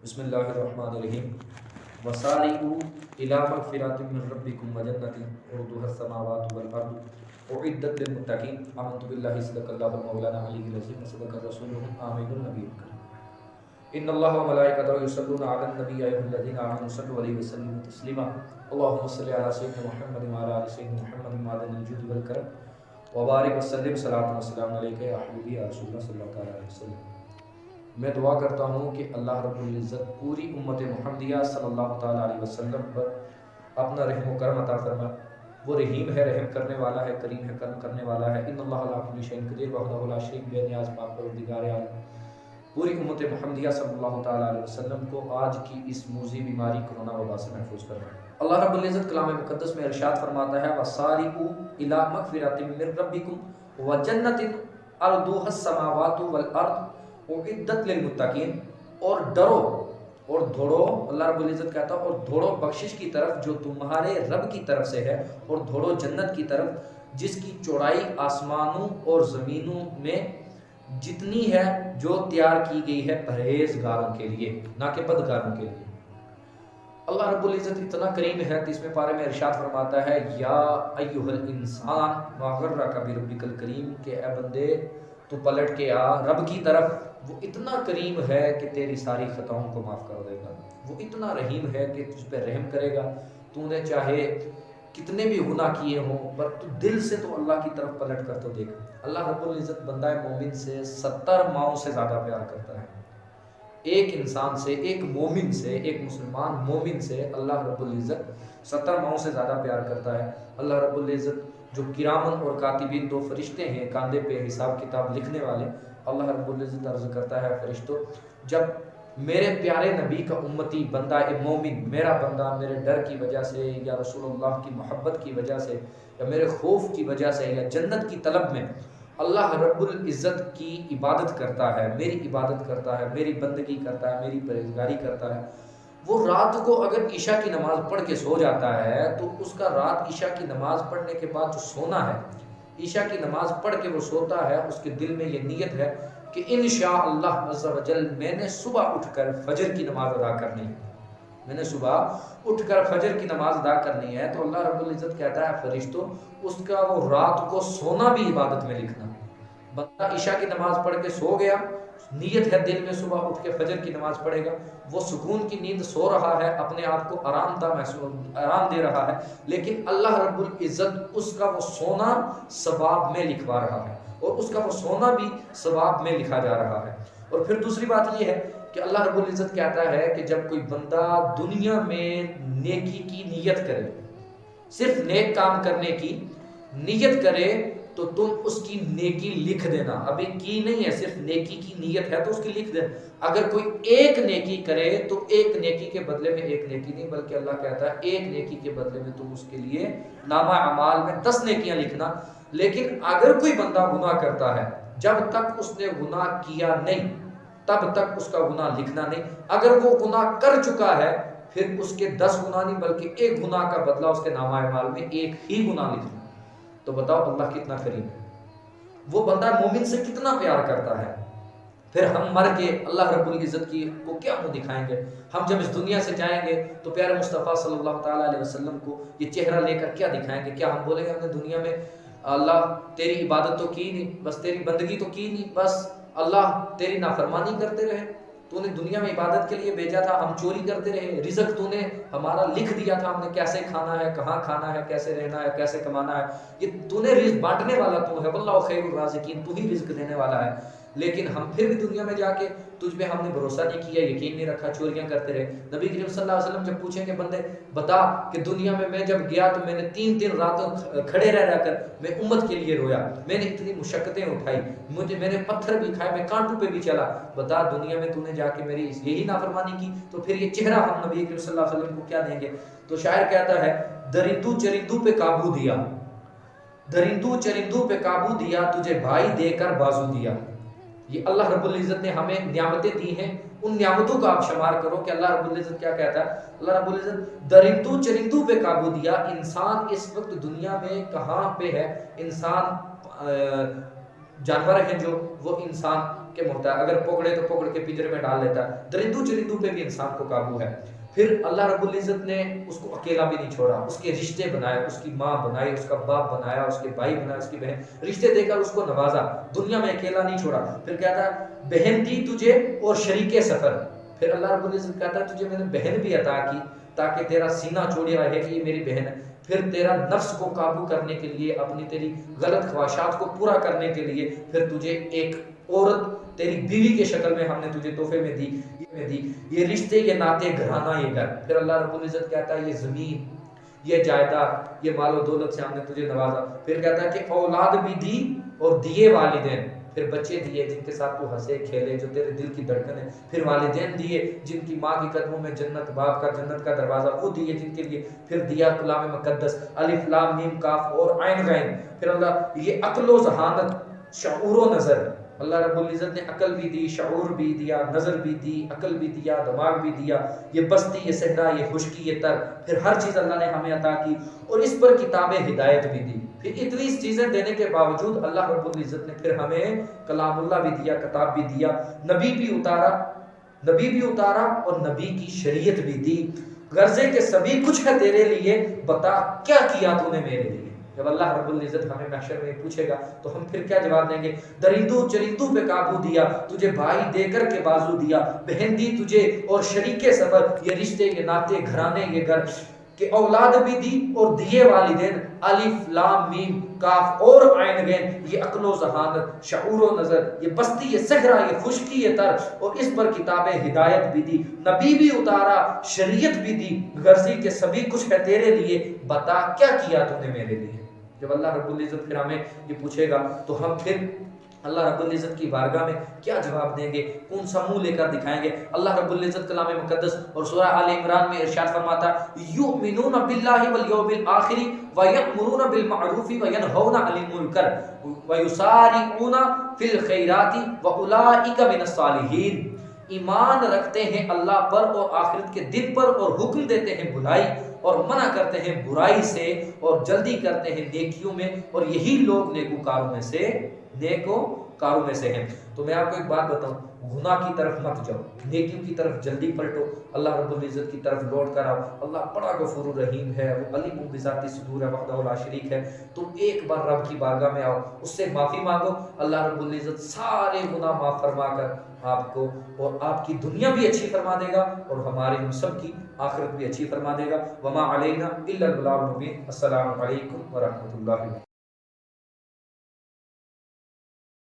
بسم اللہ الرحمن الرحیم وسارعوا الی مغفرۃ من ربکم وجنۃ عرضها السماوات والارض اعدت للمتقین آمنت باللہ صدق اللہ مولانا علی العظیم وصدق رسولہ آمین النبی الکریم ان اللہ وملائکتہ یصلون علی النبی یا ایھا الذین آمنوا صلوا علیہ وسلموا تسلیما اللهم صل علی سیدنا محمد وعلی آل سیدنا محمد معدن الجود والکرم وبارک وسلم صلاۃ وسلام علیک یا حبیبی یا رسول اللہ صلی اللہ تعالی علیہ وسلم۔ میں دعا کرتا ہوں کہ اللہ رب العزت پوری امت محمدیہ صلی اللہ تعالیٰ علیہ وسلم پر اپنا رحم و کرم عطا فرمائے۔ وہ رحیم ہے، رحم کرنے والا ہے، کریم ہے، کرم کرنے والا ہے۔ ان اللہ علی کل شیء قدیر وحدہ لا شریک بے نیاز پاک پروردگار عالم پوری امت محمدیہ صلی اللہ تعالیٰ علیہ وسلم کو آج کی اس موذی بیماری کرونا وبا سے محفوظ فرمائے۔ اللہ رب العزت کلام مقدس میں ارشاد فرماتا ہے وَسَارِعُوا إِلَىٰ مَغْفِرَةٍ مِّن رَّبِّكُمْ وَجَنَّةٍ عَرْضُهَا السَّمَاوَاتُ وَالْأَرْضُ اعدت للمتقین، اور ڈرو اور دوڑو، اللہ رب العزت کہتا ہے اور دوڑو بخشش کی طرف جو تمہارے رب کی طرف سے ہے، اور دوڑو جنت کی طرف جس کی چوڑائی آسمانوں اور زمینوں میں جتنی ہے، جو تیار کی گئی ہے پرہیزگاروں کے لیے، نہ کہ بدکاروں کے لیے۔ اللہ رب العزت اتنا کریم ہے، 30ویں پارے میں ارشاد فرماتا ہے یا ایھا الانسان ما غرک بربک الکریم، کہ اے بندے تو پلٹ کے آ رب کی طرف، وہ اتنا کریم ہے کہ تیری ساری خطاؤں کو معاف کر دے گا، وہ اتنا رحیم ہے کہ تجھ پہ رحم کرے گا۔ تو نے چاہے کتنے بھی گناہ کیے ہوں پر تو دل سے تو اللہ کی طرف پلٹ کر تو دیکھ۔ اللہ رب العزت بندہ مومن سے 70 ماؤں سے زیادہ پیار کرتا ہے۔ ایک انسان سے، ایک مومن سے، ایک مسلمان مومن سے اللہ رب العزت 70 ماؤں سے زیادہ پیار کرتا ہے۔ اللہ رب العزت جو کرامن اور کاتبین 2 فرشتے ہیں کاندھے پہ حساب کتاب لکھنے والے، اللہ رب العزت عرض کرتا ہے فرشتوں، جب میرے پیارے نبی کا امتی بندہ مومن، میرا بندہ میرے ڈر کی وجہ سے یا رسول اللہ کی محبت کی وجہ سے یا میرے خوف کی وجہ سے یا جنت کی طلب میں اللہ رب العزت کی عبادت کرتا ہے، میری عبادت کرتا ہے، میری بندگی کرتا ہے، میری پرہیزگاری کرتا ہے، وہ رات کو اگر عشاء کی نماز پڑھ کے سو جاتا ہے تو اس کا رات عشاء کی نماز پڑھنے کے بعد جو سونا ہے، عشاء کی نماز پڑھ کے وہ سوتا ہے، اس کے دل میں یہ نیت ہے کہ انشاءاللہ عز و جل میں نے صبح اٹھ کر فجر کی نماز ادا کرنی ہے، میں نے صبح اٹھ کر فجر کی نماز ادا کرنی ہے۔ تو اللہ رب العزت کہتا ہے فرشتوں، اس کا وہ رات کو سونا بھی عبادت میں لکھنا۔ بندہ عشاء کی نماز پڑھ کے سو گیا، نیت ہے دل میں صبح اٹھ کے فجر کی نماز پڑھے گا، وہ سکون کی نیند سو رہا ہے، اپنے آپ کو آرام دے رہا ہے، لیکن اللہ رب العزت اس کا وہ سونا ثواب میں لکھوا رہا ہے، اور اس کا وہ سونا بھی ثواب میں لکھا جا رہا ہے۔ اور پھر دوسری بات یہ ہے کہ اللہ رب العزت کہتا ہے کہ جب کوئی بندہ دنیا میں نیکی کی نیت کرے، صرف نیک کام کرنے کی نیت کرے تو تم اس کی نیکی لکھ دینا۔ ابھی کی نہیں ہے، صرف نیکی کی نیت ہے تو اس کی لکھ دینا۔ اگر کوئی ایک نیکی کرے تو ایک نیکی کے بدلے میں ایک نیکی نہیں، بلکہ اللہ کہتا ہے ایک نیکی کے بدلے میں تم اس کے لیے نامہ اعمال میں 10 نیکیاں لکھنا۔ لیکن اگر کوئی بندہ گناہ کرتا ہے، جب تک اس نے گناہ کیا نہیں تب تک اس کا گناہ لکھنا نہیں۔ اگر وہ گناہ کر چکا ہے پھر اس کے 10 گناہ نہیں بلکہ ایک گناہ کا بدلہ اس کے نامہ اعمال میں ایک ہی گناہ لکھنا۔ تو بتاؤ اللہ کتنا کریم ہے، وہ بندہ مومن سے کتنا پیار کرتا ہے۔ پھر ہم مر کے اللہ رب العزت کی کو کیا منہ دکھائیں گے؟ ہم جب اس دنیا سے جائیں گے تو پیارے مصطفیٰ صلی اللہ تعالیٰ علیہ وسلم کو یہ چہرہ لے کر کیا دکھائیں گے؟ کیا ہم بولیں گے ہم نے دنیا میں اللہ تیری عبادت تو کی نہیں، بس تیری بندگی تو کی نہیں، بس اللہ تیری نافرمانی کرتے رہے، تو نے دنیا میں عبادت کے لیے بھیجا تھا، ہم چوری کرتے رہے، رزق تو نے ہمارا لکھ دیا تھا، ہم نے کیسے کھانا ہے، کہاں کھانا ہے، کیسے رہنا ہے، کیسے کمانا ہے، یہ تو نے رزق بانٹنے والا تو ہے، واللہ خیر الرازقین، تو ہی رزق دینے والا ہے۔ لیکن ہم پھر بھی دنیا میں جا کے تجھ پہ ہم نے بھروسہ نہیں کیا، یقین نہیں رکھا، چوریاں کرتے رہے۔ نبی کریم صلی اللہ علیہ وسلم جب پوچھیں کہ بندے بتا کہ دنیا میں جب گیا تو میں نے 3 راتوں کھڑے رہ کر میں امت کے لیے رویا، میں نے اتنی مشقتیں اٹھائی، میں نے پتھر بھی کھائے، میں کانٹوں پہ بھی چلا، بتا دنیا میں تو نے جا کے میری یہی نافرمانی کی، تو پھر یہ چہرہ ہم نبی کریم صلی اللہ علیہ وسلم کو کیا دیں گے؟ تو شاعر کہتا ہے درندوں چرندوں پہ قابو دیا، درندوں چرندوں پہ قابو دیا، تجھے بھائی دے کر بازو دیا۔ یہ اللہ رب العزت نے ہمیں نعمتیں دی ہیں، ان نعمتوں کا آپ شمار کرو کہ اللہ رب العزت کیا کہتا ہے۔ اللہ رب العزت درندوں چرندوں پہ قابو دیا۔ انسان اس وقت دنیا میں کہاں پہ ہے؟ انسان جانور ہیں جو وہ انسان کے محتاج، اگر پکڑے تو پکڑ کے پنجرے میں ڈال لیتا ہے، درندوں چرندوں پہ بھی انسان کو قابو ہے۔ پھر اللہ رب العزت نے اس کو اکیلا بھی نہیں چھوڑا، اس کے رشتے بنائے، اس کی ماں بنائی، اس کا باپ بنایا، اس کے بھائی بنایا، اس کی بہن، رشتے دے کر اس کو نوازا، دنیا میں اکیلا نہیں چھوڑا۔ پھر کہتا ہے بہن دی تجھے اور شریک سفر، پھر اللہ رب العزت کہتا ہے تجھے میں نے بہن بھی عطا کی تاکہ تیرا سینہ چوڑی رہے کہ یہ میری بہن ہے۔ پھر تیرا نفس کو قابو کرنے کے لیے، اپنی تیری غلط خواہشات کو پورا کرنے کے لیے پھر تجھے ایک عورت تیری بیوی کے شکل میں ہم نے تجھے تحفے میں دی، یہ رشتے، یہ ناطے گھرانہ، یہ گھر۔ پھر اللہ رب العزت کہتا ہے یہ زمین، یہ جائیداد، یہ مال و دولت سے ہم نے تجھے نوازا۔ پھر کہتا ہے کہ اولاد بھی دی اور دیے والدین، پھر بچے دیے جن کے ساتھ تو ہنسے کھیلے، جو تیرے دل کی دھڑکن ہے۔ پھر والدین دیے جن کی ماں کی قدموں میں جنت، باپ کا جنت کا دروازہ، وہ دیے جن کے لیے۔ پھر دیا کلام مقدس، الف لام میم کاف اور عین غین۔ پھر اللہ یہ عقل و ذہانت، شعور و نظر، اللہ رب العزت نے عقل بھی دی، شعور بھی دیا، نظر بھی دی، عقل بھی دیا، دماغ بھی دیا، یہ بستی، یہ صحرا، یہ خشکی، یہ تر، پھر ہر چیز اللہ نے ہمیں عطا کی، اور اس پر کتاب ہدایت بھی دی۔ پھر اتنی چیزیں دینے کے باوجود اللہ رب العزت نے پھر ہمیں کلام اللہ بھی دیا، کتاب بھی دیا، نبی بھی اتارا اور نبی کی شریعت بھی دی، غرضے کہ سبھی کچھ ہے تیرے لیے، بتا کیا کیا تو نے میرے لیے۔ جب اللہ رب العزت ہمیں محشر میں پوچھے گا تو ہم پھر کیا جواب دیں گے؟ درندوں چرندوں پہ قابو دیا، تجھے بھائی دے کر کے بازو دیا، بہن دی تجھے اور شریک سفر، یہ رشتے، یہ ناطے گھرانے، یہ گھر، کہ اولاد بھی دی اور دیے والدین، الف لام میم کاف اور عین غین، یہ عقل و ذہانت، شعور و نظر، یہ بستی، یہ صحرا، یہ خشکی، یہ تر، اور اس پر کتاب ہدایت بھی دی، نبی بھی اتارا، شریعت بھی دی، غرضی کہ سبھی کچھ ہے تیرے لیے، بتا کیا کیا تو نے میرے لیے۔ جب اللہ رب العزت پھر ہمیں یہ پوچھے گا تو ہم پھر اللہ رب العزت کی بارگاہ میں کیا جواب دیں گے؟ کون سا منہ لے کر دکھائیں گے؟ اللہ رب العزت کلام مقدس اور سورہ آل عمران میں ارشاد فرماتا یؤمنون باللہ والیوم الآخر ویأمرون بالمعروف وینہون عن المنکر ویسارعون فی الخیرات واولئک من الصالحین۔ ایمان رکھتے ہیں اللہ پر اور آخرت کے دن پر، اور حکم دیتے ہیں بھلائی اور منع کرتے ہیں برائی سے، اور جلدی کرتے ہیں نیکیوں میں، اور یہی لوگ نیکوکاروں میں سے ہیں۔ تو میں آپ کو ایک بات بتاؤں، گناہ کی طرف مت جاؤ، نیکیوں کی طرف جلدی پلٹو، اللہ رب العزت کی طرف لوٹ کر آؤ۔ اللہ بڑا غفور الرحیم ہے، وہ علیم بذات الصدور ہے، وحدہ لا شریک ہے۔ تم ایک بار رب کی بارگاہ میں آؤ، اس سے معافی مانگو، اللہ رب العزت سارے گناہ معاف فرما کر آپ کو اور آپ کی دنیا بھی اچھی فرما دے گا، اور ہمارے ہم سب کی آخرت بھی اچھی فرما دے گا۔ وما علینا الا البلاغ المبین۔ السلام علیکم ورحمۃ اللہ۔